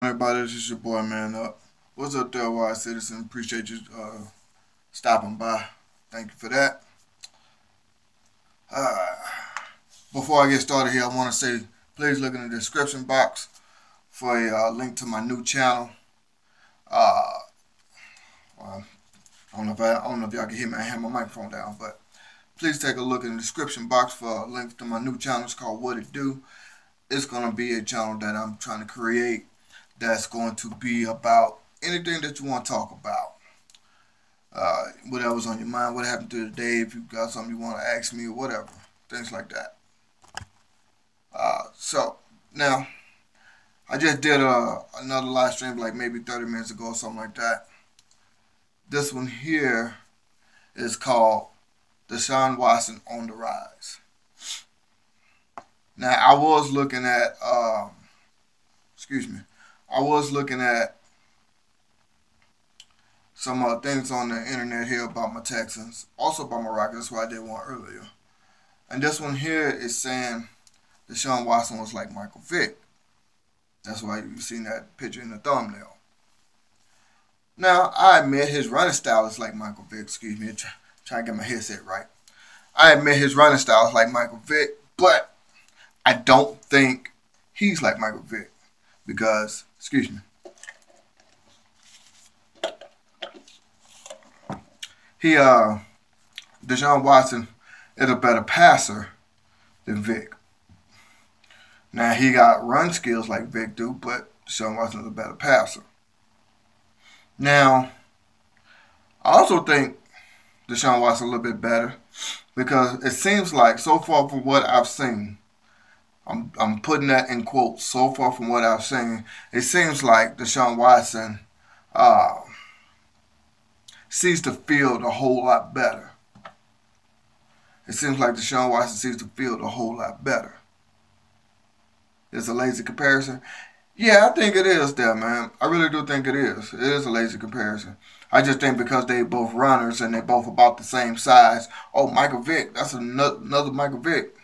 Everybody, this is your boy, man. What's up there, wise citizen? Appreciate you stopping by. Thank you for that. Uh, Before I get started here, I want to say please look in the description box for a link to my new channel. Uh, well, I don't know if y'all can hear me. I have my microphone down, but please take a look in the description box for a link to my new channel. It's called What It Do. It's gonna be a channel that I'm trying to create that's going to be about anything that you want to talk about. Whatever's on your mind, what happened to the day, if you got something you want to ask me or whatever, things like that. So now I just did another live stream like maybe 30 minutes ago or something like that. This one here is called Deshaun Watson on the Rise. Now I was looking at I was looking at some things on the internet here about my Texans, also about my Rockets. That's why I did one earlier. And this one here is saying Deshaun Watson was like Michael Vick. That's why you've seen that picture in the thumbnail. Now, I admit his running style is like Michael Vick. Excuse me, trying to get my headset right. I admit his running style is like Michael Vick, but I don't think he's like Michael Vick because, excuse me, Deshaun Watson is a better passer than Vick. Now he got run skills like Vick do, but Deshaun Watson is a better passer. Now, I also think Deshaun Watson a little bit better because it seems like so far from what I've seen, I'm putting that in quotes. So far from what I've seen, it seems like Deshaun Watson sees the field a whole lot better. It seems like Deshaun Watson sees the field a whole lot better. It's a lazy comparison. Yeah, I think it is there, man. I really do think it is. It is a lazy comparison. I just think because they both runners and they both about the same size. Oh, Michael Vick, that's another Michael Vick.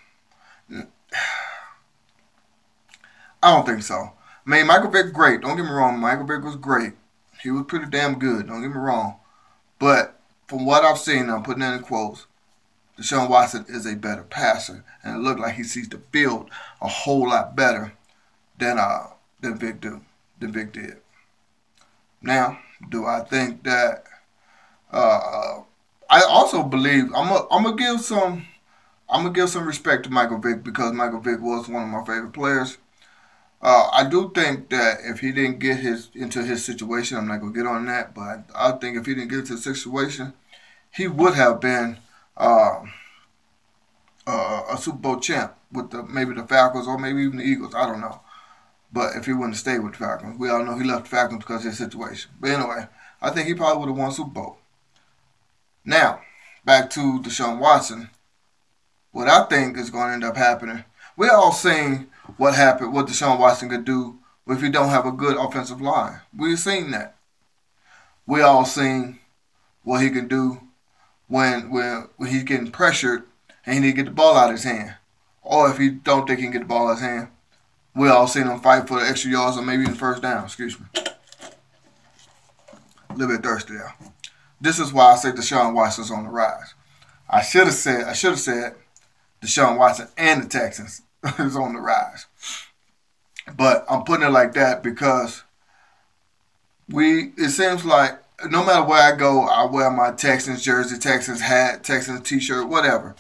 I don't think so. I mean, Michael Vick, great. Don't get me wrong. Michael Vick was great. He was pretty damn good. Don't get me wrong. But from what I've seen, I'm putting it in quotes, Deshaun Watson is a better passer. And it looked like he sees the field a whole lot better than Vic did. Now, do I think that I also believe I'm gonna give some respect to Michael Vick because Michael Vick was one of my favorite players. I do think that if he didn't get into his situation, I'm not gonna get on that, but I think if he didn't get into the situation, he would have been a Super Bowl champ with maybe the Falcons or maybe even the Eagles. I don't know. But if he wouldn't have stayed with the Falcons, we all know he left the Falcons because of his situation. But anyway, I think he probably would have won Super Bowl. Now, back to Deshaun Watson. What I think is going to end up happening, we all seen what Deshaun Watson could do if he don't have a good offensive line. We've seen that. We all seen what he can do when he's getting pressured and he need to get the ball out of his hand. Or if he don't think he can get the ball out of his hand, we all seen him fight for the extra yards or maybe even first down. Excuse me. A little bit thirsty there. This is why I say Deshaun Watson's on the rise. I should have said Deshaun Watson and the Texans is on the rise. But I'm putting it like that because it seems like no matter where I go, I wear my Texans jersey, Texans hat, Texans t-shirt, whatever.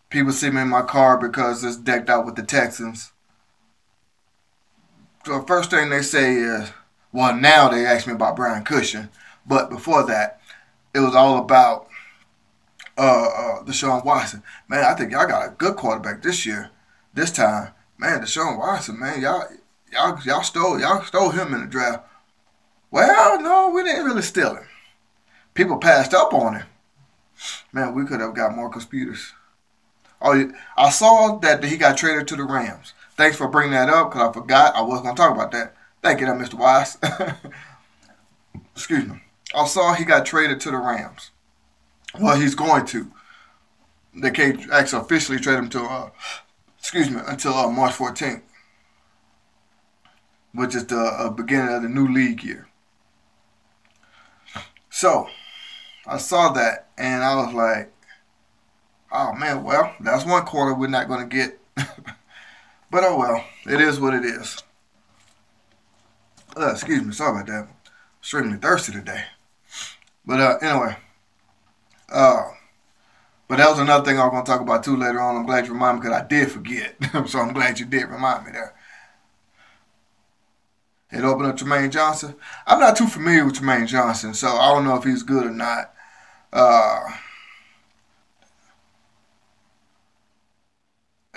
People see me in my car because it's decked out with the Texans. So the first thing they say is, well, now they ask me about Brian Cushing. But before that, it was all about Deshaun Watson. Man, I think y'all got a good quarterback this year. This time, man, Deshaun Watson, man, y'all stole him in the draft. Well, no, we didn't really steal him. People passed up on him. Man, we could have got Marcus Peters. Oh, I saw that he got traded to the Rams. Thanks for bringing that up because I forgot I was going to talk about that. Thank you, Mr. Wise. Excuse me. I saw he got traded to the Rams. Well, he's going to. They can't actually officially trade him until March 14th. which is the beginning of the new league year. So I saw that and I was like, oh man, well, that's one quarter we're not going to get. But oh well, it is what it is. Excuse me, sorry about that. I'm extremely thirsty today. But anyway, uh, but that was another thing I was going to talk about too later on. I'm glad you reminded me because I did forget. So I'm glad you did remind me there. It opened up Tremaine Johnson. I'm not too familiar with Tremaine Johnson, so I don't know if he's good or not. Uh,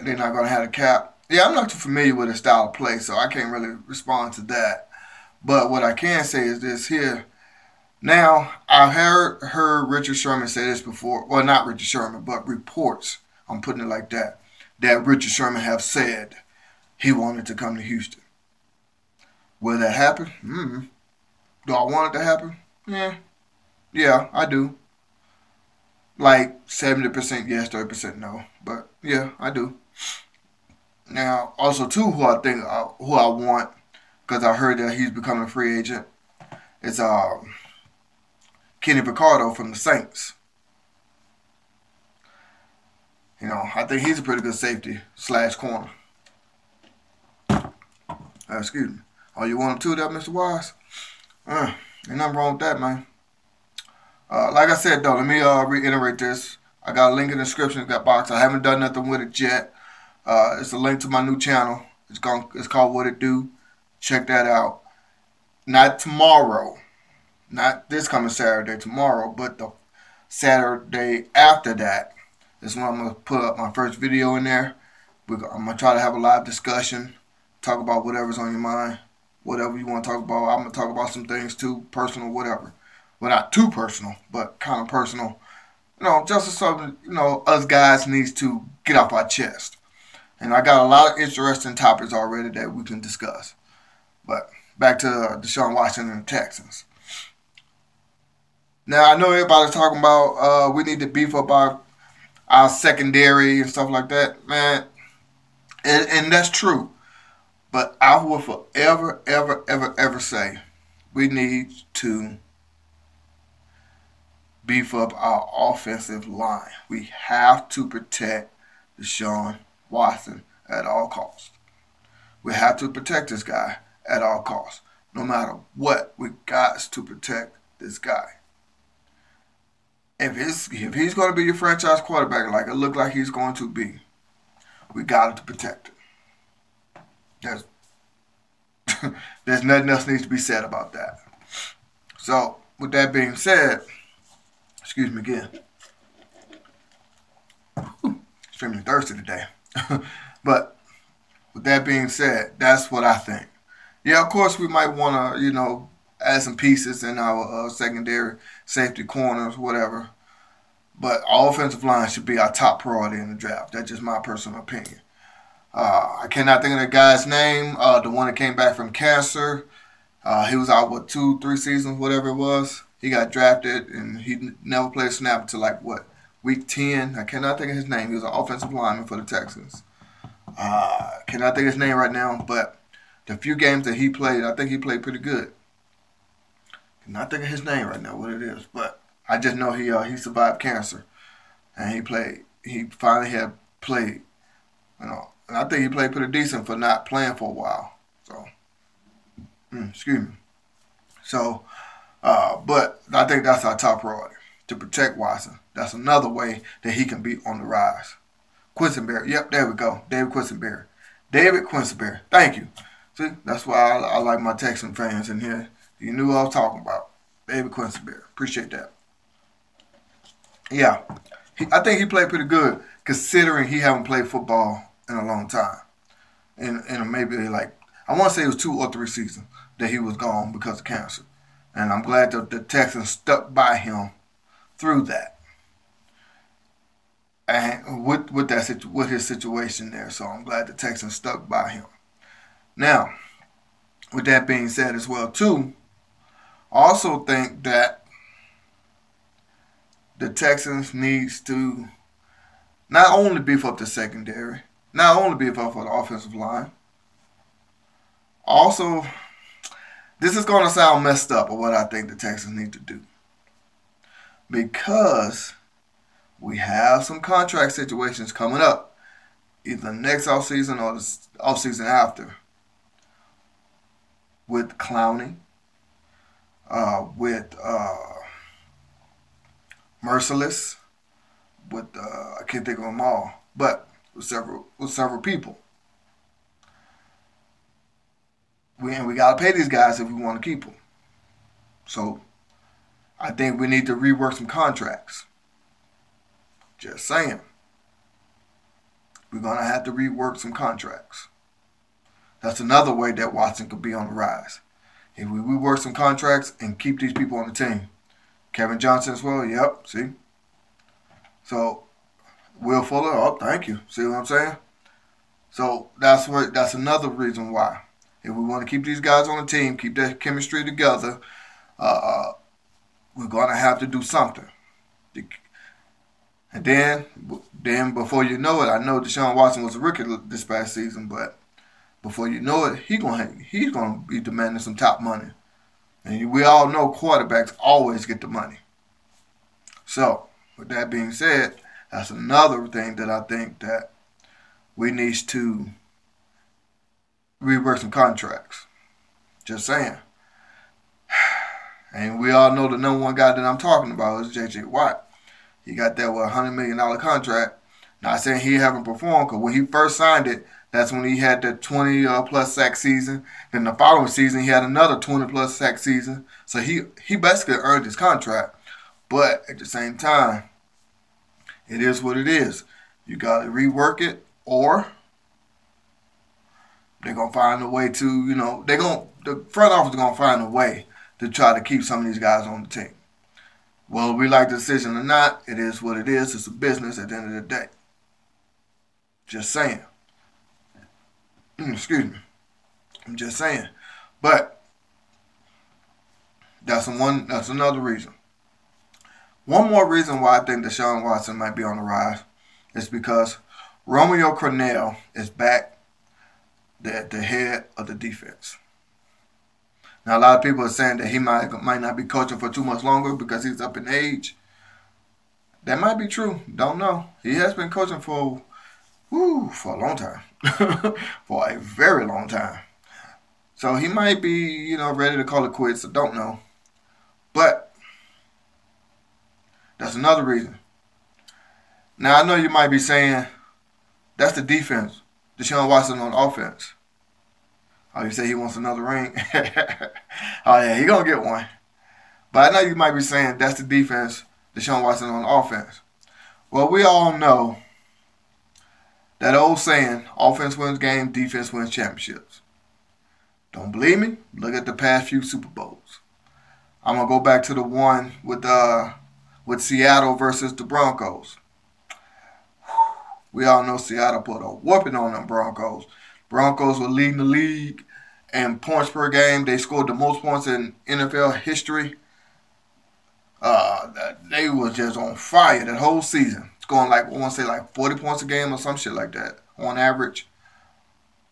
they're not going to have a cap. Yeah, I'm not too familiar with his style of play, so I can't really respond to that. But what I can say is this here. Now, I've heard Richard Sherman say this before. Well, not Richard Sherman, but reports, I'm putting it like that Richard Sherman have said he wanted to come to Houston. Will that happen? Mm-hmm. Do I want it to happen? Yeah, I do. Like 70% yes, 30% no. But yeah, I do. Now, also too, who I want, because I heard that he's becoming a free agent, is Kenny Picardo from the Saints. I think he's a pretty good safety / corner. Excuse me. Oh, you want him too, that Mr. Wise? Ain't nothing wrong with that, man. Like I said, though, let me reiterate this. I got a link in the description box. I haven't done nothing with it yet. It's a link to my new channel. It's called What It Do. Check that out. Not tomorrow. Not this coming Saturday, tomorrow, but the Saturday after that is when I'm going to put up my first video in there. I'm going to try to have a live discussion, talk about whatever's on your mind, whatever you want to talk about. I'm going to talk about some things too, personal, whatever. Well, not too personal, but kind of personal. Just something, us guys needs to get off our chest. And I got a lot of interesting topics already that we can discuss. But back to Deshaun Watson and the Texans. Now, I know everybody's talking about we need to beef up our secondary and stuff like that, man. And that's true. But I will forever, ever, ever, ever say we need to beef up our offensive line. We have to protect Deshaun Watson at all costs. We have to protect this guy at all costs. No matter what, we got to protect this guy. If he's going to be your franchise quarterback, like it looked like he's going to be, we got to protect him. There's nothing else needs to be said about that. So, with that being said, excuse me again. Extremely thirsty today. But with that being said, that's what I think. Yeah, of course we might want to, add some pieces in our secondary, safety corners, whatever. But our offensive line should be our top priority in the draft. That's just my personal opinion. I cannot think of the guy's name. The one that came back from cancer. He was out, 2-3 seasons, whatever it was. He got drafted, and he never played a snap until, week 10. I cannot think of his name. He was an offensive lineman for the Texans. Cannot think of his name right now, but the few games that he played, I think he played pretty good. Cannot think of his name right now, what it is, but I just know he survived cancer, and he played. He finally had played, and I think he played pretty decent for not playing for a while. So, excuse me. So, but I think that's our top priority, to protect Watson. That's another way that he can be on the rise. Quisenberry. Yep, there we go. David Quisenberry. David Quisenberry. Thank you. See, that's why I like my Texan fans in here. You knew what I was talking about. David Quisenberry. Appreciate that. Yeah. I think he played pretty good considering he haven't played football in a long time. And maybe I want to say it was 2 or 3 seasons that he was gone because of cancer. And I'm glad that the Texans stuck by him through that. And with his situation there. So I'm glad the Texans stuck by him. Now, with that being said as well too, I also think that the Texans needs to not only beef up the secondary, not only beef up for the offensive line, Also, this is going to sound messed up of what I think the Texans need to do. Because we have some contract situations coming up, either next offseason or the offseason after, with Clowney, with Merciless, with I can't think of them all, but with several people. We gotta pay these guys if we want to keep them. So I think we need to rework some contracts. Just saying. We're gonna have to rework some contracts. That's another way that Watson could be on the rise. If we rework some contracts and keep these people on the team. Kevin Johnson as well, yep, see? So Will Fuller, oh, thank you. See what I'm saying? So that's another reason why. If we want to keep these guys on the team, keep their chemistry together, we're going to have to do something. And then before you know it, I know Deshaun Watson was a rookie this past season, but before you know it, he's gonna be demanding some top money. And we all know quarterbacks always get the money. So, with that being said, that's another thing that I think that we need to rework some contracts. Just saying. And we all know the number one guy that I'm talking about is J.J. Watt. He got that with $100 million contract. Not saying he haven't performed, because when he first signed it, that's when he had the 20-plus sack season. Then the following season, he had another 20-plus sack season. So he basically earned his contract. But at the same time, it is what it is. You got to rework it, or they're going to find a way to, the front office is going to find a way to try to keep some of these guys on the team. Whether we like the decision or not, it is what it is. It's a business at the end of the day. Just saying. Excuse me. I'm just saying. But that's another reason. One more reason why I think Deshaun Watson might be on the rise is because Romeo Crennel is back at the head of the defense. Now, a lot of people are saying that he might not be coaching for too much longer because he's up in age. That might be true. Don't know. He has been coaching for a long time. For a very long time. So he might be, ready to call it quits. I don't know. But that's another reason. Now, I know you might be saying, that's the defense. Deshaun Watson on offense. Oh, you say he wants another ring? Oh, yeah, he going to get one. But I know you might be saying, that's the defense. Deshaun Watson on offense. Well, we all know that old saying, offense wins games, defense wins championships. Don't believe me? Look at the past few Super Bowls. I'm going to go back to the one with Seattle versus the Broncos. We all know Seattle put a whooping on them Broncos. Broncos were leading the league in points per game. They scored the most points in NFL history. They was just on fire that whole season. It's going like 40 points a game or some shit like that on average.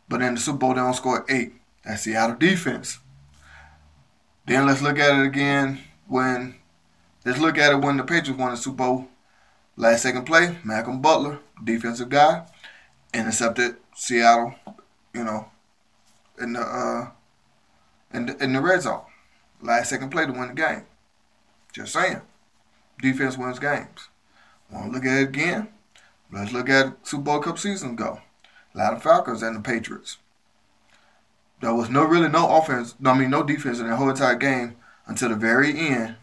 But in the Super Bowl, they don't score 8. That's Seattle defense. Then let's look at it again when the Patriots won the Super Bowl. Last second play, Malcolm Butler, defensive guy, intercepted Seattle, in the red zone. Last second play to win the game. Just saying. Defense wins games. Want to look at it again? Let's look at Super Bowl Cup season ago. Atlanta Falcons and the Patriots. There was no defense in the whole entire game until the very end.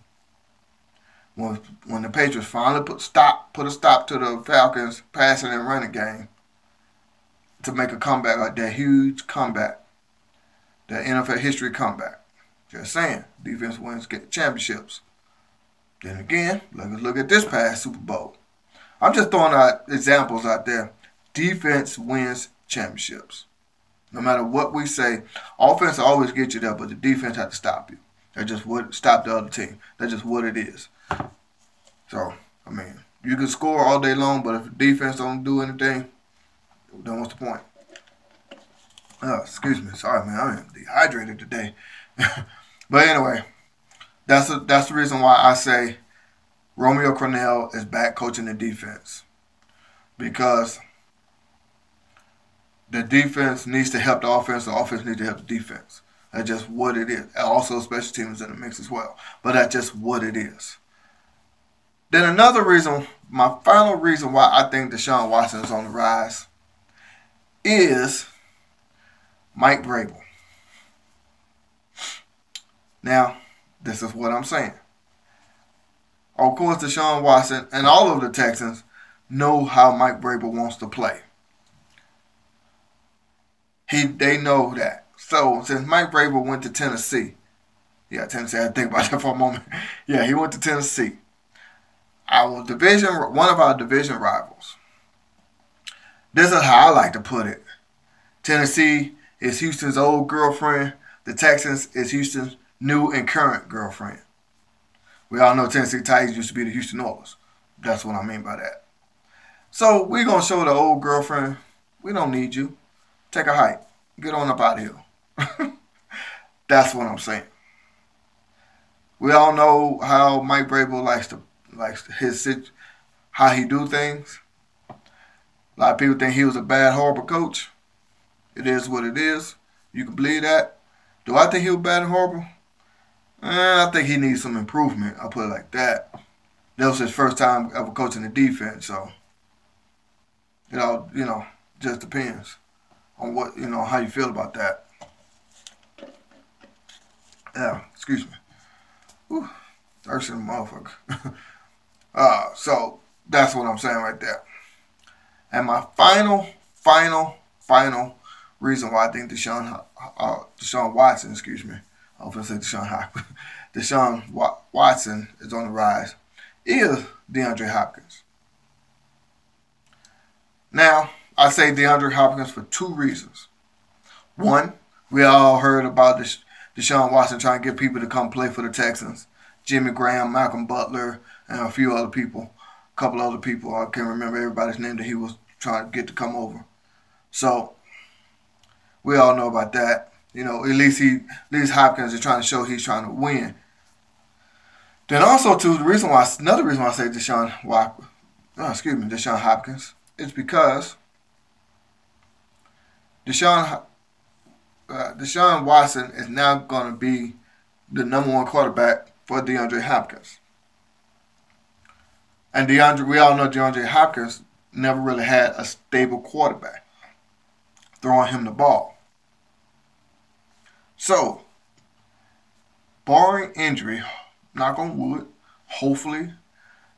When the Patriots finally put a stop to the Falcons passing and running game to make a comeback, like that huge comeback, that NFL history comeback. Just saying, defense wins championships. Then again, let's look at this past Super Bowl. I'm just throwing out examples out there. Defense wins championships. No matter what we say, offense will always get you there, but the defense has to stop you. That just would stop the other team. That's just what it is. So, you can score all day long, but if the defense don't do anything, then what's the point? Excuse me. Sorry, man. I'm dehydrated today. But anyway, that's the reason why I say Romeo Crennel is back coaching the defense, because the defense needs to help the offense. The offense needs to help the defense. That's just what it is. And also, special teams in the mix as well. But that's just what it is. Then another reason, my final reason why I think Deshaun Watson is on the rise is Mike Vrabel. Now, this is what I'm saying. Of course, Deshaun Watson and all of the Texans know how Mike Vrabel wants to play. They know that. So, since Mike Vrabel went to Tennessee, Tennessee, I had to think about that for a moment. Yeah, he went to Tennessee. One of our division rivals. This is how I like to put it. Tennessee is Houston's old girlfriend. The Texans is Houston's new and current girlfriend. We all know Tennessee Titans used to be the Houston Oilers. That's what I mean by that. So we're going to show the old girlfriend, we don't need you. Take a hike. Get on up out of here. That's what I'm saying. We all know how Mike Vrabel likes how he do things. A lot of people think he was a bad, horrible coach. It is what it is. You can believe that. Do I think he was bad and horrible? I think he needs some improvement. I'll put it like that. That was his first time ever coaching the defense, so just depends on what how you feel about that. Yeah, excuse me. Whew, thirsty motherfucker. So that's what I'm saying right there. And my final reason why I think Deshaun Watson, excuse me, I was going to say Deshaun Watson is on the rise, is DeAndre Hopkins. Now, I say DeAndre Hopkins for two reasons. One, we all heard about Deshaun Watson trying to get people to come play for the Texans. Jimmy Graham, Malcolm Butler, and a few other people. A couple other people. I can't remember everybody's name that he was trying to get to come over. So, we all know about that. At least Hopkins is trying to show he's trying to win. Then also, too, another reason why I say Deshaun Hopkins is because Deshaun Watson is now going to be the number one quarterback for DeAndre Hopkins. And we all know DeAndre Hopkins never really had a stable quarterback throwing him the ball. So, barring injury, knock on wood, hopefully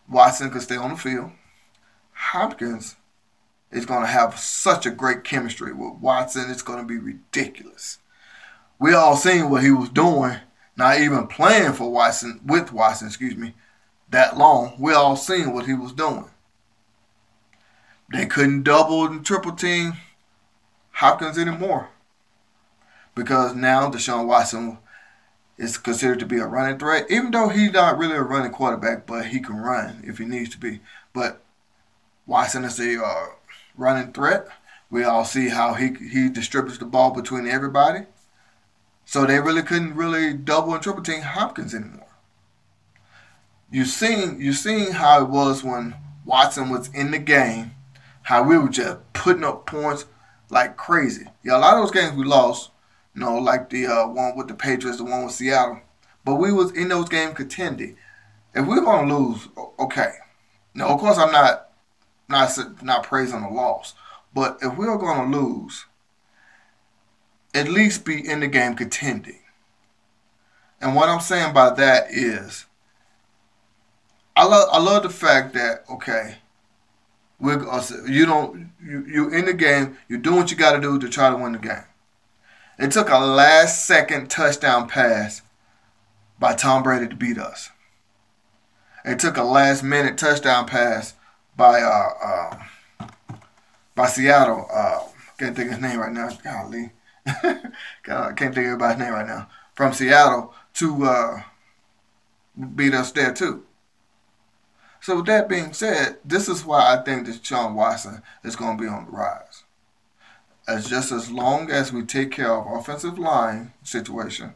Watson could stay on the field. Hopkins is going to have such a great chemistry with Watson. It's going to be ridiculous. We all seen what he was doing, not even playing with Watson, that long. We all seen what he was doing. They couldn't double and triple team Hopkins anymore, because now Deshaun Watson is considered to be a running threat, even though he's not really a running quarterback, but he can run if he needs to be. But Watson is a running threat. We all see how he distributes the ball between everybody. So they really couldn't double and triple team Hopkins anymore. You seen how it was when Watson was in the game, how we were just putting up points like crazy. Yeah, a lot of those games we lost, like the one with the Patriots, the one with Seattle. But we was in those games contending. If we're going to lose, okay. Now, of course, I'm not praising the loss. But if we're going to lose, at least be in the game contending. And what I'm saying by that is, I love the fact that, okay, you're in the game, you're doing what you got to do to try to win the game. It took a last-second touchdown pass by Tom Brady to beat us. It took a last-minute touchdown pass by Seattle. Can't think of his name right now. Golly. Can't think of everybody's name right now. From Seattle to beat us there too. So with that being said, this is why I think that Deshaun Watson is going to be on the rise. as long as we take care of offensive line situation.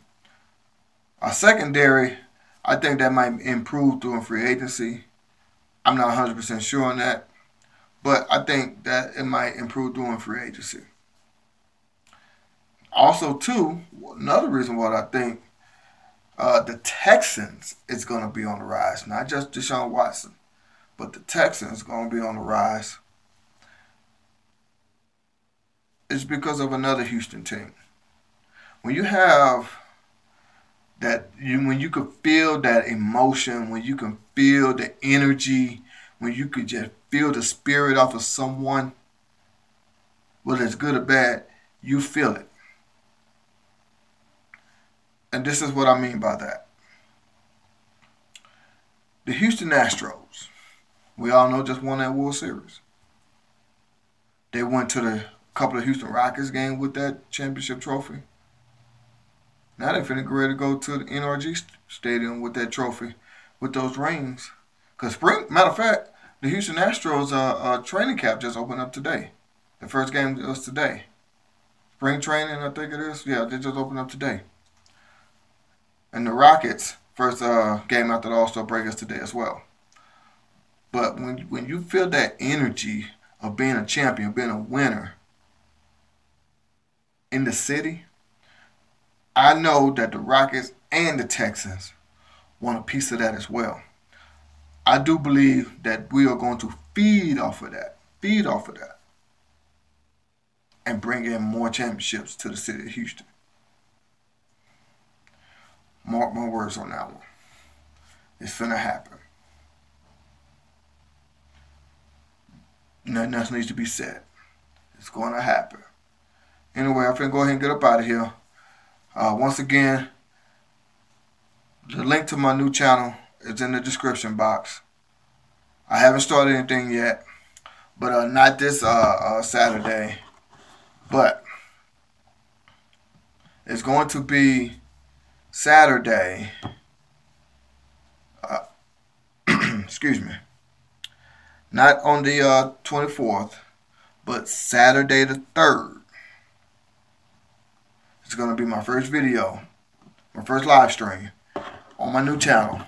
Our secondary, I think that might improve through free agency. I'm not 100% sure on that, but I think that it might improve during free agency. Also, too, another reason why I think the Texans is going to be on the rise, not just Deshaun Watson, but the Texans going to be on the rise, is because of another Houston team. When you have when you can feel that emotion, when you can feel the energy, when you could just feel the spirit off of someone, whether it's good or bad, you feel it. And this is what I mean by that. The Houston Astros, we all know, just won that World Series. They went to the couple of Houston Rockets games with that championship trophy. Now they're finna get ready to go to the NRG Stadium with that trophy, with those rings. Cause matter of fact, the Houston Astros training camp just opened up today. The first game was today. Spring training, I think it is. Yeah, they just opened up today. And the Rockets first game after the All-Star break is today as well. But when you feel that energy of being a champion, being a winner in the city, I know that the Rockets and the Texans want a piece of that as well. I do believe that we are going to feed off of that, and bring in more championships to the city of Houston. Mark my words on that one. It's finna happen. Nothing else needs to be said. It's going to happen. Anyway, I'm finna go ahead and get up out of here. Once again, the link to my new channel is in the description box. I haven't started anything yet, but not this Saturday. But it's going to be Saturday. Excuse me. Not on the 24th, but Saturday the 3rd. It's going to be my first video, my first live stream on my new channel.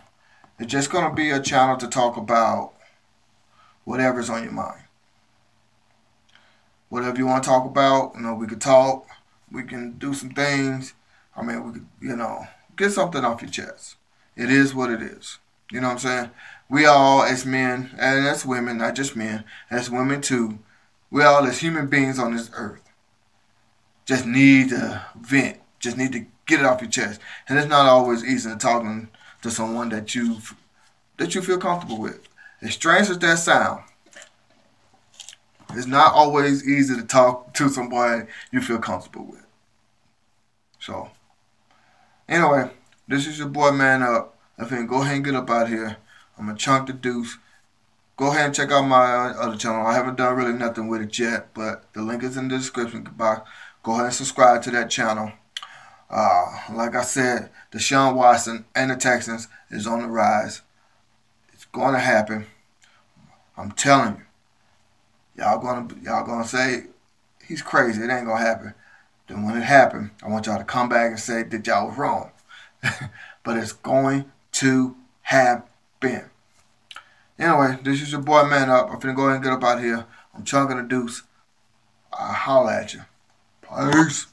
It's just going to be a channel to talk about whatever's on your mind. Whatever you want to talk about, we could talk. We can do some things. I mean, we could, get something off your chest. It is what it is. You know what I'm saying? We all, as men, and as women, not just men, as women too, we all, as human beings on this earth, just need to vent. Just need to get it off your chest. And it's not always easy talking to someone that you feel comfortable with. As strange as that sound, it's not always easy to talk to someone you feel comfortable with. So, anyway, this is your boy Man Up. I think go ahead and get up out here. I'm a Chunk the Deuce. Go ahead and check out my other channel. I haven't done really nothing with it yet, but the link is in the description box. Go ahead and subscribe to that channel. Like I said, Deshaun Watson and the Texans is on the rise. It's going to happen. I'm telling you. Y'all gonna say he's crazy. It ain't gonna happen. Then when it happens, I want y'all to come back and say that y'all was wrong. But it's going to happen. Anyway, this is your boy Man Up. I'm finna go ahead and get up out here. I'm Chunking the Deuce. I'll holla at you. Peace.